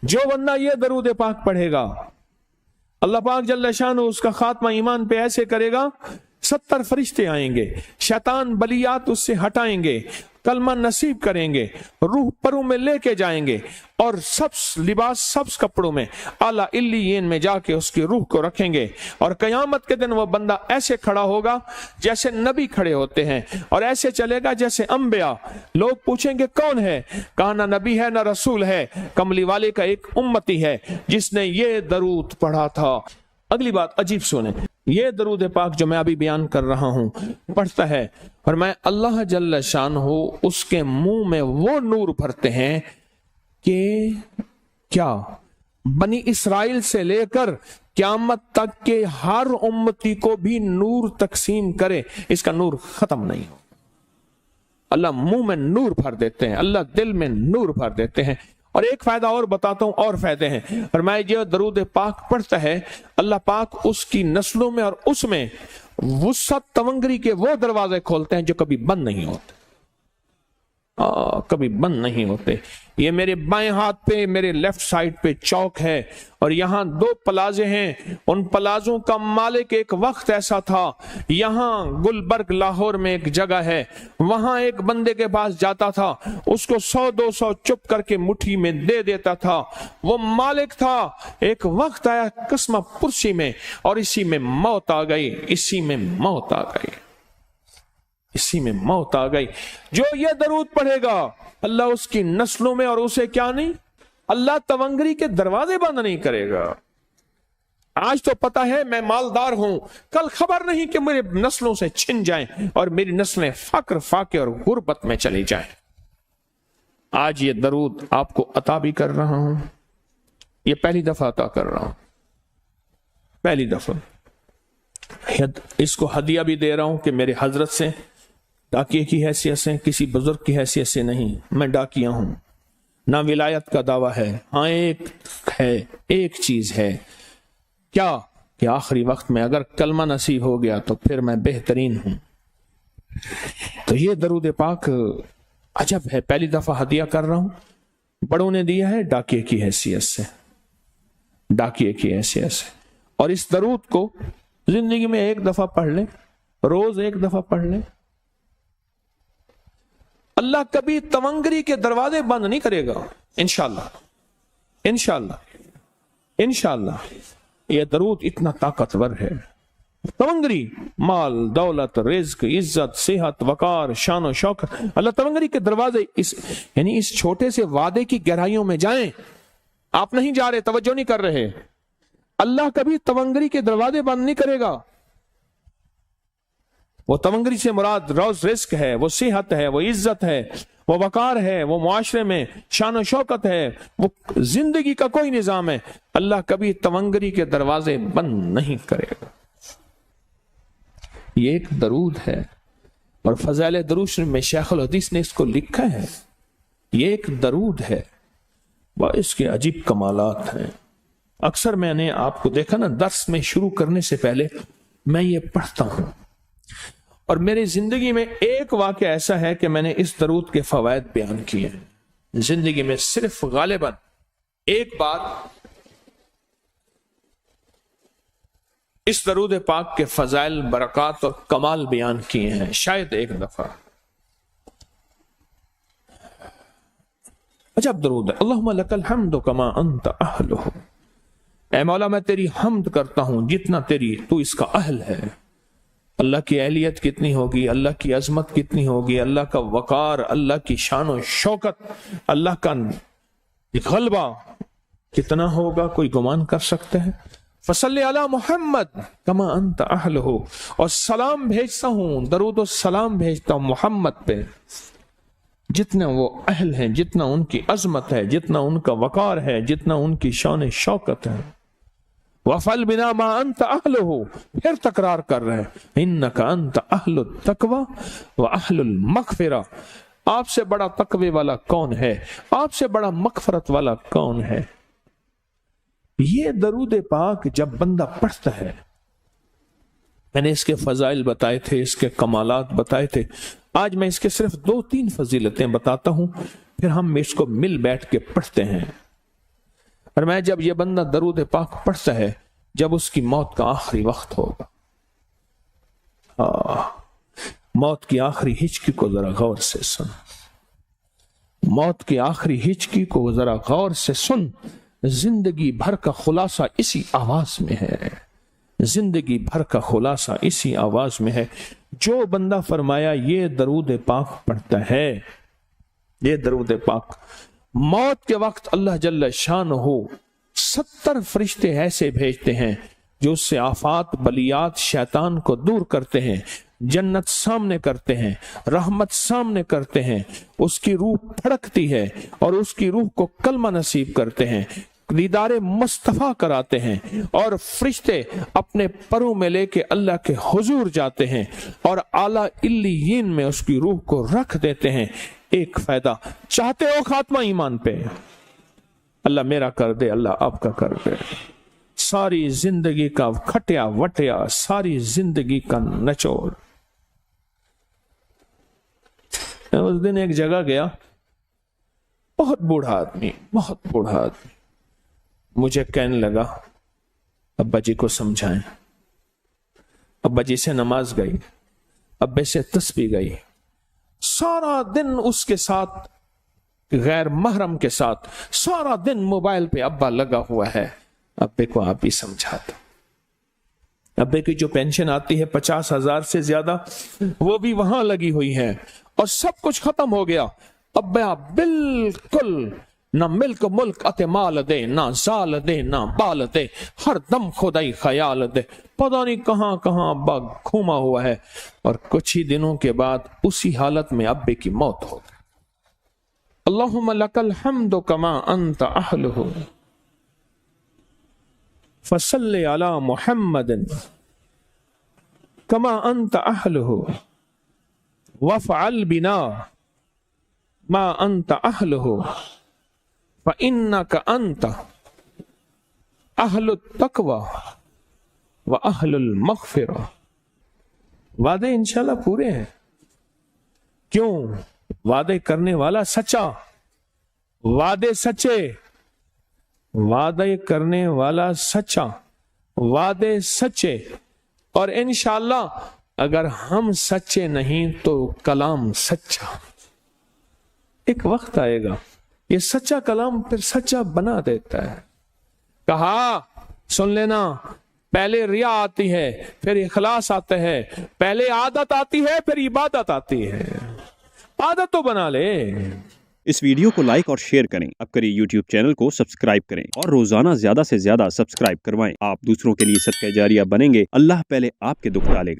जो बंदा ये दरूद पाक पढ़ेगा, अल्लाह पाक जल्ल शान उसका खात्मा ईमान पे ऐसे करेगा, 70 फरिश्ते आएंगे, शैतान बलियात उससे हटाएंगे, कलमा नसीब करेंगे, रूह परों में लेके जाएंगे और सब्ज लिबास, सब्ज कपड़ों में आला इल्लियीन में जाके उसकी रूह को रखेंगे। और कयामत के दिन वो बंदा ऐसे खड़ा होगा जैसे नबी खड़े होते हैं, और ऐसे चलेगा जैसे अंबिया। लोग पूछेंगे कौन है? कहा ना नबी है ना रसूल है, कमली वाले का एक उम्मती है जिसने ये दरूद पढ़ा था। अगली बात अजीब सुने, ये दरूद पाक जो मैं अभी बयान कर रहा हूं पढ़ता है और मैं अल्लाह जल्ल शानहू उसके मुंह में वो नूर भरते हैं कि क्या बनी इसराइल से लेकर क़यामत तक के हर उम्मती को भी नूर तकसीम करे, इसका नूर खत्म नहीं हो। अल्लाह मुंह में नूर भर देते हैं, अल्लाह दिल में नूर भर देते हैं। और एक फायदा और बताता हूं, और फायदे हैं। और मैं जो दरूद पाक पढ़ता है, अल्लाह पाक उसकी नस्लों में और उसमें वुसअत तवंगरी के वो दरवाजे खोलते हैं जो कभी बंद नहीं होते, कभी बंद नहीं होते। ये मेरे बाएं हाथ पे, मेरे लेफ्ट साइड पे चौक है और यहाँ 2 प्लाजे हैं। उन प्लाजों का मालिक एक वक्त ऐसा था, यहाँ गुलबर्ग लाहौर में एक जगह है, वहां एक बंदे के पास जाता था, उसको 100-200 चुप करके मुट्ठी में दे देता था। वो मालिक था। एक वक्त आया कस्मा पुरसी में और इसी में मौत आ गई, इसी में मौत आ गई, इसी में मौत आ गई। जो ये दरूद पढ़ेगा अल्लाह उसकी नस्लों में और उसे क्या नहीं, अल्लाह तवंगरी के दरवाजे बंद नहीं करेगा। आज तो पता है मैं मालदार हूं, कल खबर नहीं कि मेरे नस्लों से छिन जाएं और मेरी नस्लें फक्र फाके और गुर्बत में चली जाएं। आज ये दरूद आपको अता भी कर रहा हूं, ये पहली दफा अता कर रहा हूं, पहली दफा। इसको हदिया भी दे रहा हूं कि मेरे हजरत से, डाकिये की हैसियत से, किसी बुजुर्ग की हैसियत से नहीं, मैं डाकिया हूं। ना विलायत का दावा है, हाँ एक है, एक चीज है, क्या कि आखिरी वक्त में अगर कलमा नसीब हो गया तो फिर मैं बेहतरीन हूं। तो ये दरूद पाक अजब है, पहली दफा हदिया कर रहा हूं। बड़ों ने दिया है डाकिये की हैसियत से, डाकिये की हैसियत से। और इस दरूद को जिंदगी में एक दफा पढ़ ले, रोज एक दफा पढ़ ले, अल्लाह कभी तवंगरी के दरवाजे बंद नहीं करेगा। इंशाअल्लाह, इंशाअल्लाह, इंशाअल्लाह। यह दरूद इतना ताकतवर है। तवंगरी, माल, दौलत, रिज्क, इज्जत, सेहत, वकार, शान और शौकत, अल्लाह तवंगरी के दरवाजे यानी इस छोटे से वादे की गहराइयों में जाएं। आप नहीं जा रहे, तवज्जो नहीं कर रहे। अल्लाह कभी तवंगरी के दरवाजे बंद नहीं करेगा। वो तवंगरी से मुराद रोज रिस्क है, वो सेहत है, वो इज्जत है, वो वकार है, वो मुआशरे में शान और शौकत है, वो जिंदगी का कोई निजाम है। अल्लाह कभी तवंगरी के दरवाजे बंद नहीं करेगा। ये एक दरूद है और फज़ाइल दरूद में शेखुल हदीस ने इसको लिखा है। ये एक दरूद है, वह इसके अजीब कमालात हैं। अक्सर मैंने आपको देखा ना, दर्स में शुरू करने से पहले मैं ये पढ़ता हूं और मेरी जिंदगी में एक वाक़या ऐसा है कि मैंने इस दरूद के फवायद बयान किए हैं। जिंदगी में सिर्फ गालिबन एक बार इस दरूद पाक के फजाइल, बरक़ात और कमाल बयान किए हैं, शायद एक दफा। अजब दरूद है। अल्लाहुम्मा लकल हम्दु कमा अंत अहलुहु, ऐ मौला मैं तेरी हम्द करता हूं जितना तू इसका अहल है। अल्लाह की अहलियत कितनी होगी, अल्लाह की अजमत कितनी होगी, अल्लाह का वकार, अल्लाह की शान और शौकत, अल्लाह का गलबा कितना होगा, कोई गुमान कर सकते हैं। फसल्ले अला मोहम्मद कमा अंत अहलुहु, और सलाम भेजता हूं, दरूद और सलाम भेजता हूं मोहम्मद पे जितने वो अहल हैं, जितना उनकी अजमत है, जितना उनका वकार है, जितना उनकी शान शौकत है। वफल बिना मा अंत अहलुहु, फिर तकरार कर रहे हैं, इन्नका अंत अहलुत तकवा व अहलुल मगफिरा, आपसे बड़ा तकवे वाला कौन है, आपसे बड़ा मगफरत वाला कौन है। ये दरूद पाक जब बंदा पढ़ता है, मैंने इसके फजाइल बताए थे, इसके कमालात बताए थे, आज मैं इसके सिर्फ 2-3 फजीलतें बताता हूं, फिर हम इसको मिल बैठ के पढ़ते हैं। फरमाया जब ये बंदा दरूद पाक पढ़ता है जब उसकी मौत का आखिरी वक्त होगा, मौत की आखिरी हिचकी को जरा गौर से सुन, मौत की आखिरी हिचकी को जरा गौर से सुन। जिंदगी भर का खुलासा इसी आवाज में है, जिंदगी भर का खुलासा इसी आवाज में है। जो बंदा फरमाया ये दरूद पाक पढ़ता है, ये दरूद पाक, मौत के वक्त अल्लाह जल्ल शान हो 70 फरिश्ते ऐसे भेजते हैं जो उससे आफात बलियात शैतान को दूर करते हैं, जन्नत सामने करते हैं, रहमत सामने करते हैं, उसकी रूह फड़कती है और उसकी रूह को कलमा नसीब करते हैं, दीदारे मुस्तफा कराते हैं और फरिश्ते अपने परों में लेके अल्लाह के हुजूर जाते हैं और आला इल्लियीन में उसकी रूह को रख देते हैं। एक फायदा, चाहते हो खात्मा ईमान पे, अल्लाह मेरा कर दे, अल्लाह आपका कर दे। सारी जिंदगी का खटिया वटिया, सारी जिंदगी का निचोड़। मैं उस दिन एक जगह गया, बहुत बूढ़ा आदमी, बहुत बूढ़ा आदमी, मुझे कहने लगा अब्बा जी को समझाएं। अब्बा जी से नमाज गई, अब्बे से तस्बीह गई, सारा दिन उसके साथ गैर महरम के साथ सारा दिन मोबाइल पे अब्बा लगा हुआ है। अब्बे को आप ही समझा दो। अब्बे की जो पेंशन आती है 50,000 से ज्यादा, वो भी वहां लगी हुई है और सब कुछ खत्म हो गया। अब्बा बिल्कुल ना मिल्क मुल्क अते माल दे, ना जाल दे, ना बाल दे, हर दम खुदाई ख्याल दे। पता नहीं कहां कहां अब्बा घूमा हुआ है और कुछ ही दिनों के बाद उसी हालत में अब्बे की मौत हो गई। अल्लाहुम्मा लकल हम्दु कमा अंत अहलुहु फसल्लि अला मुहम्मदिन कमा अंत अहलुहु वफ़अल बिना मा अंत अहलुहु फ़इन्नका अंत अहलुत तक़वा व अहलुल मग़फ़िरा। वादे इंशाल्लाह पूरे हैं। क्यों? वादे करने वाला सच्चा, वादे सच्चे, वादे करने वाला सच्चा, वादे सच्चे। और इंशाअल्लाह अगर हम सच्चे नहीं तो कलाम सच्चा। एक वक्त आएगा ये सच्चा कलाम फिर सच्चा बना देता है। कहा सुन लेना, पहले रिया आती है, फिर इखलास आता है, पहले आदत आती है, फिर इबादत आती है। आदत तो बना ले। इस वीडियो को लाइक और शेयर करें, अब करें यूट्यूब चैनल को सब्सक्राइब करें और रोजाना ज्यादा से ज्यादा सब्सक्राइब करवाएं। आप दूसरों के लिए सदका जारिया बनेंगे, अल्लाह पहले आपके दुख टालेगा।